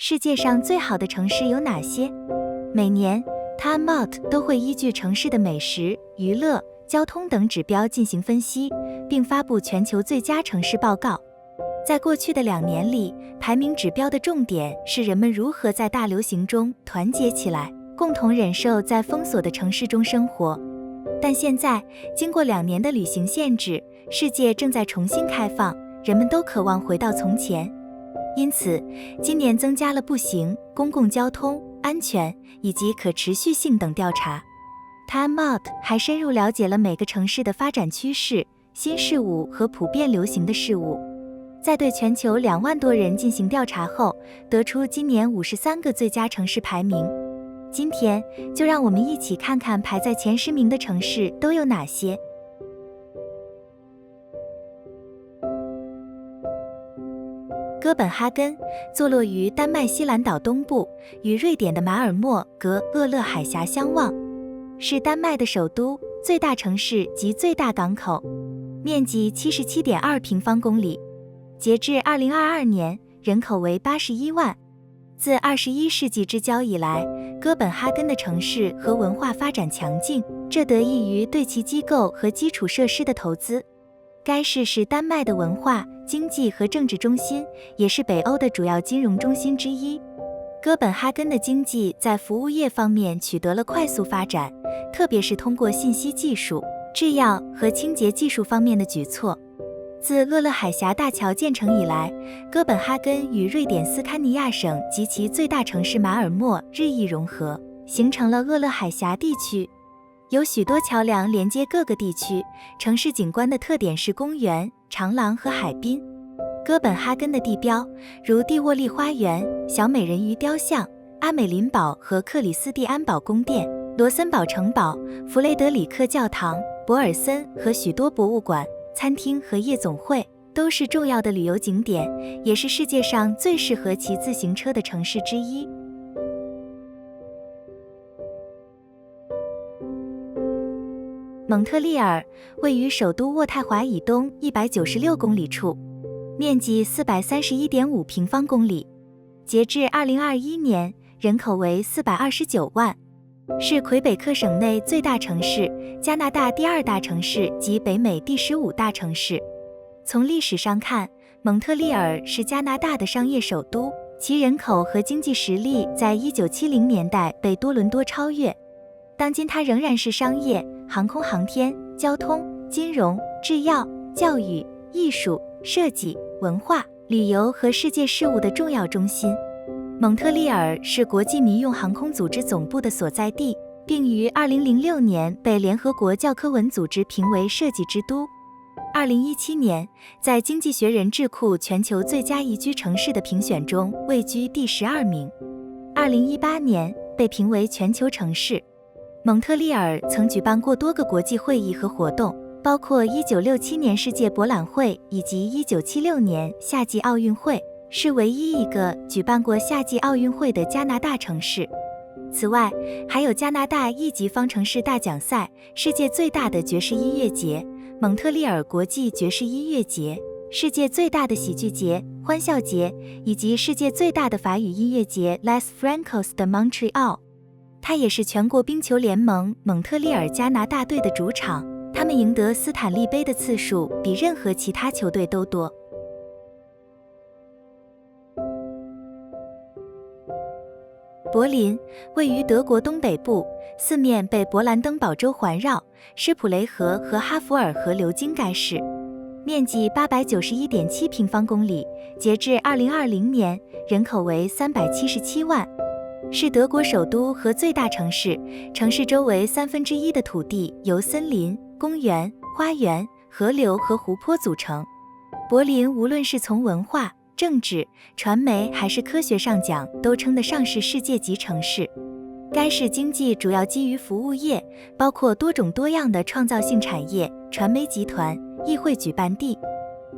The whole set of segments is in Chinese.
世界上最好的城市有哪些？每年 Time Out 都会依据城市的美食、娱乐、交通等指标进行分析，并发布全球最佳城市报告。在过去的2年里，排名指标的重点是人们如何在大流行中团结起来，共同忍受在封锁的城市中生活。但现在，经过2年的旅行限制，世界正在重新开放，人们都渴望回到从前。因此，今年增加了步行、公共交通、安全以及可持续性等调查。Time Out 还深入了解了每个城市的发展趋势、新事物和普遍流行的事物。在对全球2万多人进行调查后，得出今年53个最佳城市排名。今天就让我们一起看看排在前10名的城市都有哪些。哥本哈根坐落于丹麦西兰岛东部，与瑞典的马尔默格厄勒海峡相望，是丹麦的首都、最大城市及最大港口，面积77.2平方公里。截至2022年，人口为81万。自21世纪之交以来，哥本哈根的城市和文化发展强劲，这得益于对其机构和基础设施的投资。该市是丹麦的文化、经济和政治中心，也是北欧的主要金融中心之一。哥本哈根的经济在服务业方面取得了快速发展，特别是通过信息技术、制药和清洁技术方面的举措。自厄勒海峡大桥建成以来，哥本哈根与瑞典斯堪尼亚省及其最大城市马尔默日益融合，形成了厄勒海峡地区。有许多桥梁连接各个地区，城市景观的特点是公园、长廊和海滨。哥本哈根的地标，如蒂沃利花园、小美人鱼雕像、阿美林堡和克里斯蒂安堡宫殿、罗森堡城堡、弗雷德里克教堂、博尔森和许多博物馆、餐厅和夜总会，都是重要的旅游景点，也是世界上最适合骑自行车的城市之一。蒙特利尔位于首都渥太华以东196公里处，面积431.5平方公里。截至2021年，人口为429万，是魁北克省内最大城市，加拿大第2大城市及北美第15大城市。从历史上看，蒙特利尔是加拿大的商业首都，其人口和经济实力在1970年代被多伦多超越。当今它仍然是商业、航空航天、交通、金融、制药、教育、艺术、设计、文化、旅游和世界事务的重要中心。蒙特利尔是国际民用航空组织总部的所在地，并于2006年被联合国教科文组织评为设计之都。2017年，在经济学人智库全球最佳宜居城市的评选中位居第12名。2018年被评为全球城市。蒙特利尔曾举办过多个国际会议和活动，包括1967年世界博览会以及1976年夏季奥运会，是唯一一个举办过夏季奥运会的加拿大城市。此外，还有加拿大1级方程式大奖赛、世界最大的爵士音乐节、蒙特利尔国际爵士音乐节、世界最大的喜剧节、欢笑节，以及世界最大的法语音乐节 Les Francos de Montreal。它也是全国冰球联盟蒙特利尔加拿大队的主场，他们赢得斯坦利杯的次数比任何其他球队都多。柏林位于德国东北部，四面被勃兰登堡州环绕，施普雷河和哈弗尔河流经该市，面积891.7平方公里，截至2020年，人口为377万。是德国首都和最大城市，城市周围1/3的土地由森林、公园、花园、河流和湖泊组成。柏林无论是从文化、政治、传媒还是科学上讲，都称得上是世界级城市。该市经济主要基于服务业，包括多种多样的创造性产业、传媒集团、议会举办地。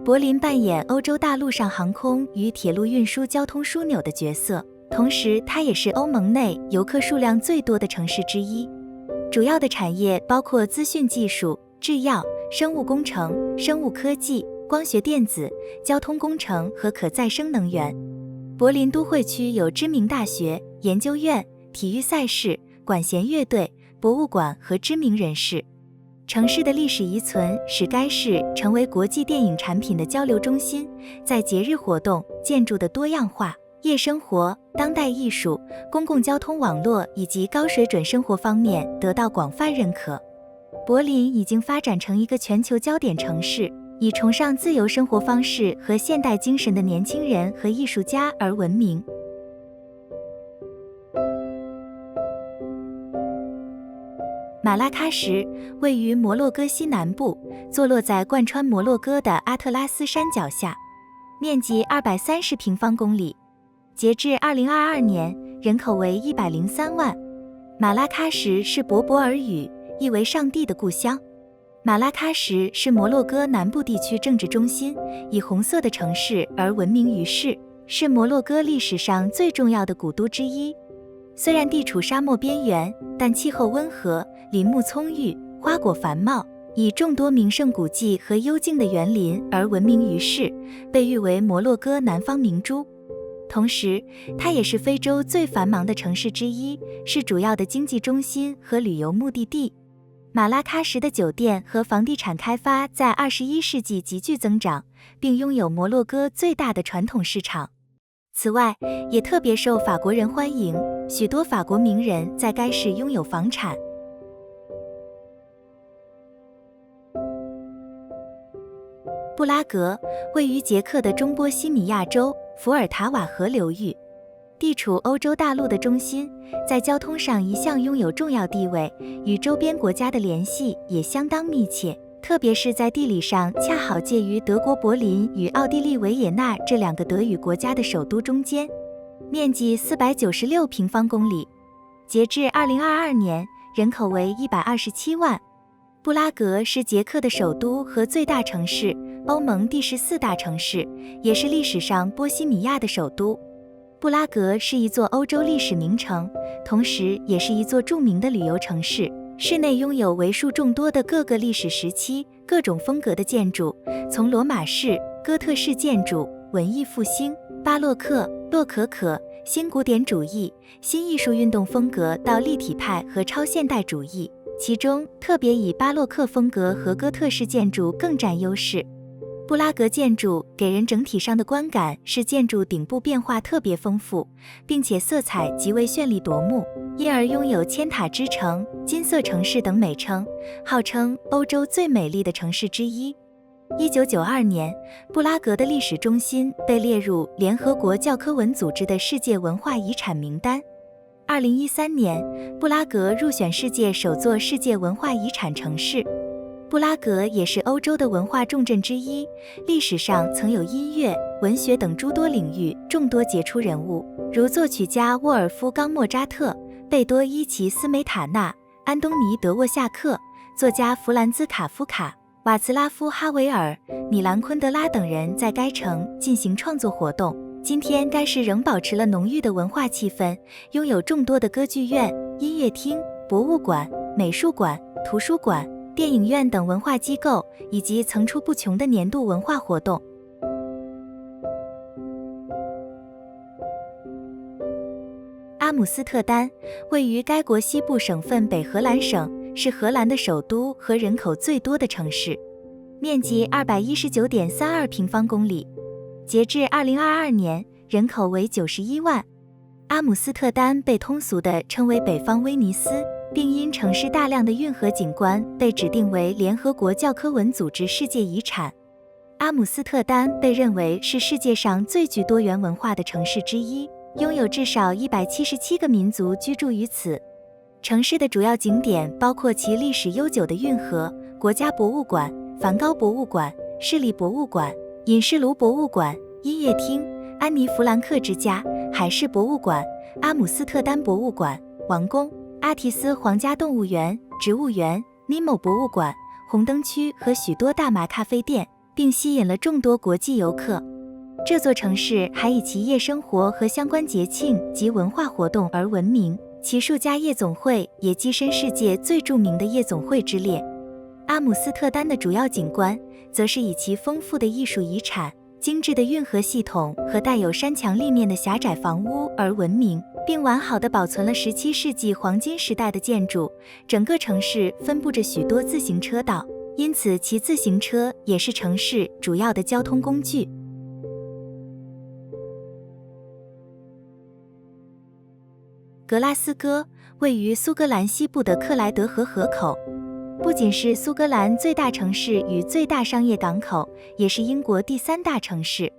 柏林扮演欧洲大陆上航空与铁路运输交通枢纽的角色。同时，它也是欧盟内游客数量最多的城市之一。主要的产业包括资讯技术、制药、生物工程、生物科技、光学电子、交通工程和可再生能源。柏林都会区有知名大学、研究院、体育赛事、管弦乐队、博物馆和知名人士。城市的历史遗存使该市成为国际电影产品的交流中心，在节日活动、建筑的多样化、夜生活、当代艺术、公共交通网络以及高水准生活方面得到广泛认可。柏林已经发展成一个全球焦点城市，以崇尚自由生活方式和现代精神的年轻人和艺术家而闻名。马拉喀什位于摩洛哥西南部，坐落在贯穿摩洛哥的阿特拉斯山脚下，面积230平方公里。截至2022年，人口为103万。马拉喀什是柏柏尔语，意为上帝的故乡。马拉喀什是摩洛哥南部地区政治中心，以红色的城市而闻名于世，是摩洛哥历史上最重要的古都之一。虽然地处沙漠边缘，但气候温和，林木葱郁，花果繁茂，以众多名胜古迹和幽静的园林而闻名于世，被誉为摩洛哥南方明珠。同时，它也是非洲最繁忙的城市之一，是主要的经济中心和旅游目的地。马拉喀什的酒店和房地产开发在21世纪急剧增长，并拥有摩洛哥最大的传统市场。此外，也特别受法国人欢迎，许多法国名人在该市拥有房产。布拉格位于捷克的中波西米亚州伏尔塔瓦河流域，地处欧洲大陆的中心，在交通上一向拥有重要地位，与周边国家的联系也相当密切，特别是在地理上恰好介于德国柏林与奥地利维也纳这两个德语国家的首都中间，面积496平方公里。截至2022年，人口为127万。布拉格是捷克的首都和最大城市，欧盟第14大城市，也是历史上波西米亚的首都。布拉格是一座欧洲历史名城，同时也是一座著名的旅游城市。市内拥有为数众多的各个历史时期、各种风格的建筑，从罗马式、哥特式建筑、文艺复兴、巴洛克、洛可可、新古典主义、新艺术运动风格到立体派和超现代主义，其中特别以巴洛克风格和哥特式建筑更占优势。布拉格建筑给人整体上的观感是建筑顶部变化特别丰富，并且色彩极为绚丽夺目，因而拥有千塔之城、金色城市等美称，号称欧洲最美丽的城市之一。1992年，布拉格的历史中心被列入联合国教科文组织的世界文化遗产名单。2013年，布拉格入选世界首座世界文化遗产城市。布拉格也是欧洲的文化重镇之一，历史上曾有音乐、文学等诸多领域众多杰出人物，如作曲家沃尔夫冈·莫扎特、贝多伊奇斯梅塔纳、安东尼·德沃夏克、作家弗兰兹·卡夫卡、瓦茨拉夫·哈维尔、米兰·昆德拉等人在该城进行创作活动。今天该市仍保持了浓郁的文化气氛，拥有众多的歌剧院、音乐厅、博物馆、美术馆、图书馆、电影院等文化机构，以及层出不穷的年度文化活动。阿姆斯特丹位于该国西部省份北荷兰省，是荷兰的首都和人口最多的城市，面积219.32平方公里。截至2022年，人口为91万。阿姆斯特丹被通俗地称为北方威尼斯，并因城市大量的运河景观被指定为联合国教科文组织世界遗产。阿姆斯特丹被认为是世界上最具多元文化的城市之一，拥有至少177个民族居住于此。城市的主要景点包括其历史悠久的运河、国家博物馆、梵高博物馆、市立博物馆、隐士卢博物馆、音乐厅、安妮·弗兰克之家、海事博物馆、阿姆斯特丹博物馆、王宫、阿提斯皇家动物园、植物园、尼莫博物馆、红灯区和许多大麻咖啡店，并吸引了众多国际游客。这座城市还以其夜生活和相关节庆及文化活动而闻名，其数家夜总会也跻身世界最著名的夜总会之列。阿姆斯特丹的主要景观则是以其丰富的艺术遗产、精致的运河系统和带有山墙立面的狭窄房屋而闻名，并完好地保存了17世纪黄金时代的建筑。整个城市分布着许多自行车道，因此骑自行车也是城市主要的交通工具。格拉斯哥位于苏格兰西部的克莱德河河口，不仅是苏格兰最大城市与最大商业港口，也是英国第3大城市，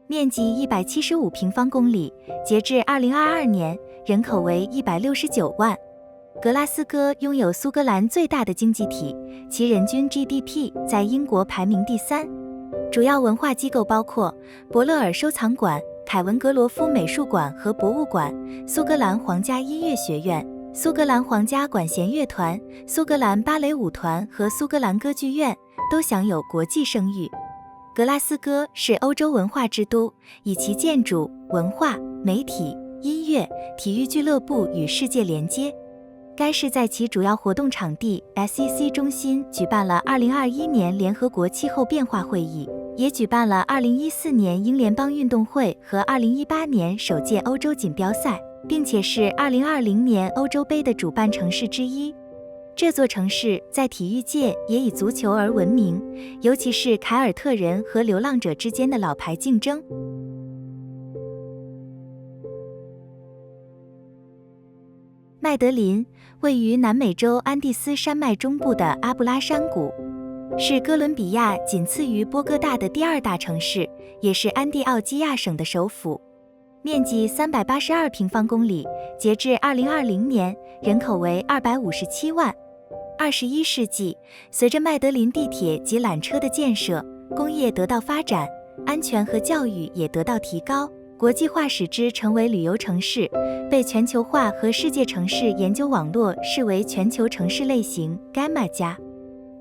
面积175平方公里，截至2022年，人口为169万。格拉斯哥拥有苏格兰最大的经济体，其人均 GDP 在英国排名第3。主要文化机构包括伯勒尔收藏馆、凯文格罗夫美术馆和博物馆、苏格兰皇家音乐学院、苏格兰皇家管弦乐团、苏格兰芭蕾舞团和苏格兰歌剧院，都享有国际声誉。格拉斯哥是欧洲文化之都，以其建筑、文化、媒体、音乐、体育俱乐部与世界连接。该市在其主要活动场地 SEC 中心举办了2021年联合国气候变化会议，也举办了2014年英联邦运动会和2018年首届欧洲锦标赛，并且是2020年欧洲杯的主办城市之一。这座城市在体育界也以足球而闻名，尤其是凯尔特人和流浪者之间的老牌竞争。麦德林位于南美洲安第斯山脉中部的阿布拉山谷，是哥伦比亚仅次于波哥大的第2大城市，也是安第奥基亚省的首府，面积382平方公里，截至2020年，人口为257万。21世纪，随着麦德林地铁及缆车的建设，工业得到发展，安全和教育也得到提高，国际化使之成为旅游城市，被全球化和世界城市研究网络视为全球城市类型 Gamma 加。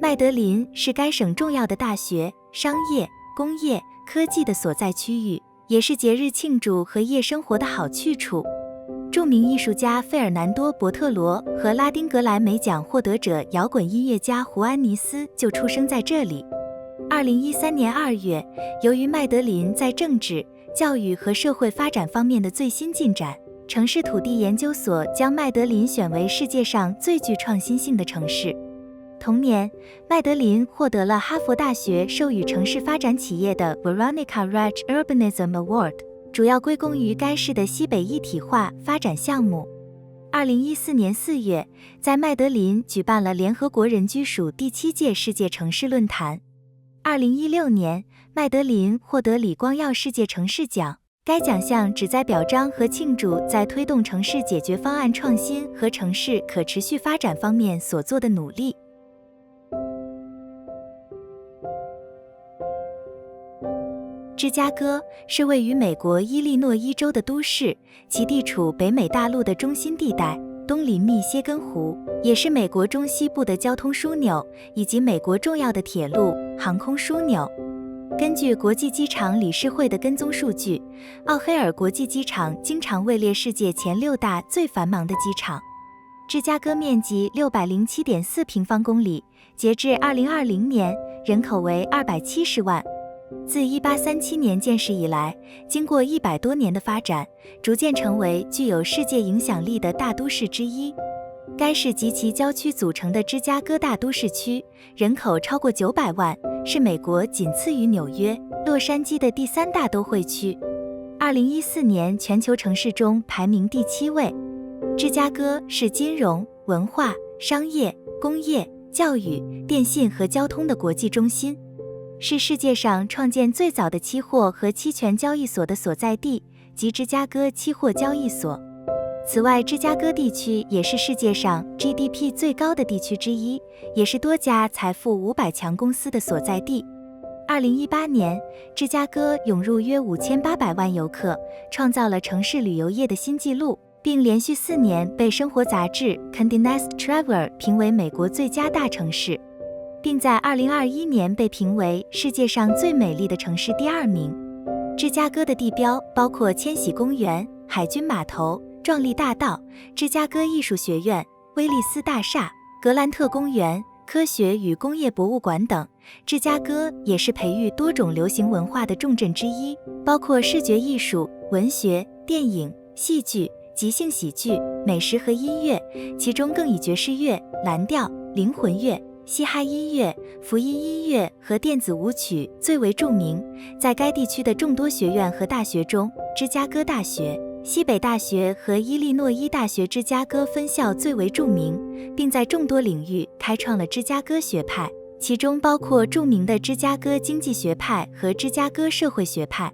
麦德林是该省重要的大学、商业、工业、科技的所在区域，也是节日庆祝和夜生活的好去处。著名艺术家费尔南多·伯特罗和拉丁格莱美奖获得者摇滚音乐家胡安尼斯就出生在这里。2013年2月，由于麦德林在政治、教育和社会发展方面的最新进展，城市土地研究所将麦德林选为世界上最具创新性的城市。同年，麦德林获得了哈佛大学授予城市发展企业的 Veronica Raj Urbanism Award， 主要归功于该市的西北一体化发展项目。2014年4月，在麦德林举办了联合国人居署第7届世界城市论坛。2016年，麦德林获得李光耀世界城市奖，该奖项旨在表彰和庆祝在推动城市解决方案创新和城市可持续发展方面所做的努力。芝加哥是位于美国伊利诺伊州的都市，其地处北美大陆的中心地带，东临密歇根湖，也是美国中西部的交通枢纽，以及美国重要的铁路、航空枢纽。根据国际机场理事会的跟踪数据，奥黑尔国际机场经常位列世界前6大最繁忙的机场。芝加哥面积607.4平方公里，截至2020年，人口为270万。自1837年建市以来，经过100多年的发展，逐渐成为具有世界影响力的大都市之一。该市及其郊区组成的芝加哥大都市区，人口超过900万，是美国仅次于纽约、洛杉矶的第3大都会区。2014年全球城市中排名第7位。芝加哥是金融、文化、商业、工业、教育、电信和交通的国际中心，是世界上创建最早的期货和期权交易所的所在地，即芝加哥期货交易所。此外，芝加哥地区也是世界上 GDP 最高的地区之一，也是多家财富500强公司的所在地。2018年，芝加哥涌入约5800万游客，创造了城市旅游业的新纪录，并连续4年被生活杂志 Condé Nast Traveler 评为美国最佳大城市，并在2021年被评为世界上最美丽的城市第2名。芝加哥的地标包括千禧公园、海军码头、壮丽大道、芝加哥艺术学院、威利斯大厦、格兰特公园、科学与工业博物馆等。芝加哥也是培育多种流行文化的重镇之一，包括视觉艺术、文学、电影、戏剧、即兴喜剧、美食和音乐，其中更以爵士乐、蓝调、灵魂乐、嘻哈音乐、福音音乐和电子舞曲最为著名。在该地区的众多学院和大学中，芝加哥大学、西北大学和伊利诺伊大学芝加哥分校最为著名，并在众多领域开创了芝加哥学派，其中包括著名的芝加哥经济学派和芝加哥社会学派。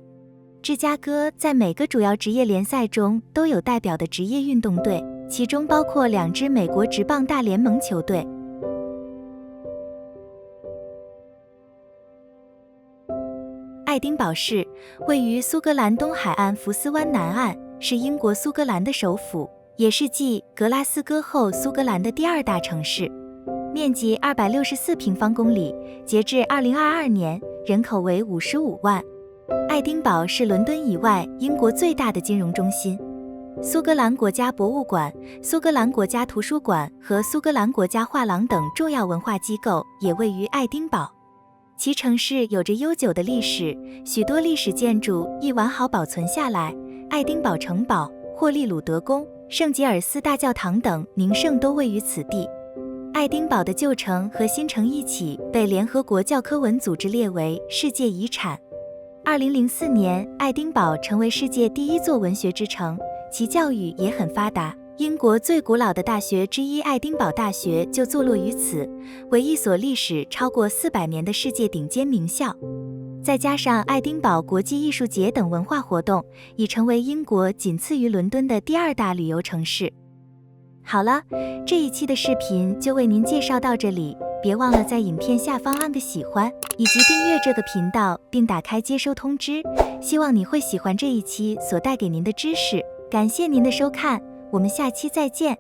芝加哥在每个主要职业联赛中都有代表的职业运动队，其中包括2支美国职棒大联盟球队。爱丁堡市位于苏格兰东海岸福斯湾南岸，是英国苏格兰的首府，也是继格拉斯哥后苏格兰的第2大城市，面积264平方公里，截至2022年，人口为55万。爱丁堡是伦敦以外英国最大的金融中心。苏格兰国家博物馆、苏格兰国家图书馆和苏格兰国家画廊等重要文化机构也位于爱丁堡。其城市有着悠久的历史，许多历史建筑亦完好保存下来。爱丁堡城堡、霍利鲁德宫、圣吉尔斯大教堂等名胜都位于此地。爱丁堡的旧城和新城一起被联合国教科文组织列为世界遗产。2004年，爱丁堡成为世界第1座文学之城，其教育也很发达。英国最古老的大学之一爱丁堡大学就坐落于此，为一所历史超过400年的世界顶尖名校。再加上爱丁堡国际艺术节等文化活动，已成为英国仅次于伦敦的第2大旅游城市。好了，这一期的视频就为您介绍到这里，别忘了在影片下方按个喜欢，以及订阅这个频道并打开接收通知。希望你会喜欢这一期所带给您的知识，感谢您的收看，我们下期再见。